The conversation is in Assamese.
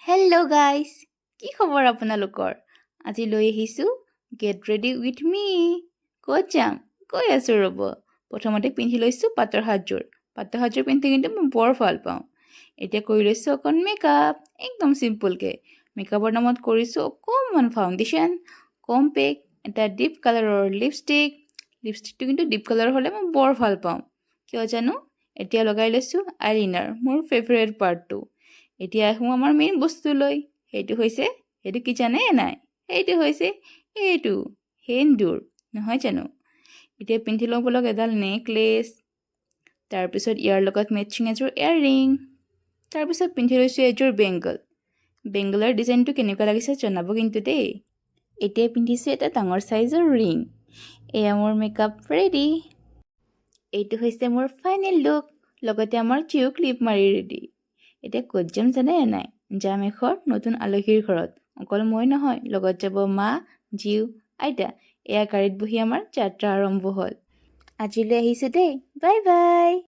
হেল্ল' গাইজ, কি খবৰ আপোনালোকৰ? আজি লৈ আহিছোঁ গেট ৰেডি উইথ মি। ক'ত যাম? কৈ আছোঁ ৰ'ব। প্ৰথমতে পিন্ধি লৈছোঁ পাটৰ সাজযোৰ। পাটৰ সাজযোৰ পিন্ধি কিন্তু মই বৰ ভাল পাওঁ। এতিয়া কৰি লৈছোঁ অকণ মেকআপ, একদম চিম্পুলকৈ। মেকআপৰ নামত কৰিছোঁ অকণমান ফাউণ্ডেশ্যন, কম্পেক্ট, এটা ডিপ কালাৰৰ লিপষ্টিক। লিপষ্টিকটো কিন্তু ডিপ কালাৰ হ'লে মই বৰ ভাল পাওঁ, কিয় জানো। এতিয়া লগাই লৈছোঁ আইলাইনাৰ, মোৰ ফেভৰেট পাৰ্টটো। এতিয়া আহোঁ আমাৰ মেইন বস্তুলৈ। সেইটো কি জানে নাই? সেইটো হৈছে এইটো সেন্দুৰ, নহয় জানো। এতিয়া পিন্ধি লওঁ বলক এডাল নেকলেছ, তাৰপিছত ইয়াৰ লগত মেটচিং এযোৰ ইয়াৰৰিং, তাৰপিছত পিন্ধি লৈছোঁ এযোৰ বেংগল। বেংগলৰ ডিজাইনটো কেনেকুৱা লাগিছে জনাব কিন্তু দেই। এতিয়া পিন্ধিছোঁ এটা ডাঙৰ চাইজৰ ৰিং। এয়া মোৰ মেকআপ ৰেডি। এইটো হৈছে মোৰ ফাইনেল লুক, লগতে আমাৰ জিও ক্লিপ মাৰি ৰেডি। এতিয়া ক'ত যাম জানে নাই? যাম এঘৰ নতুন আলহীৰ ঘৰত। অকল মই নহয়, লগত যাব মা, জিও, আইতা। এয়া গাড়ীত বহি আমাৰ যাত্ৰা আৰম্ভ হ'ল। আজিলৈ আহিছোঁ দেই, বাই বাই।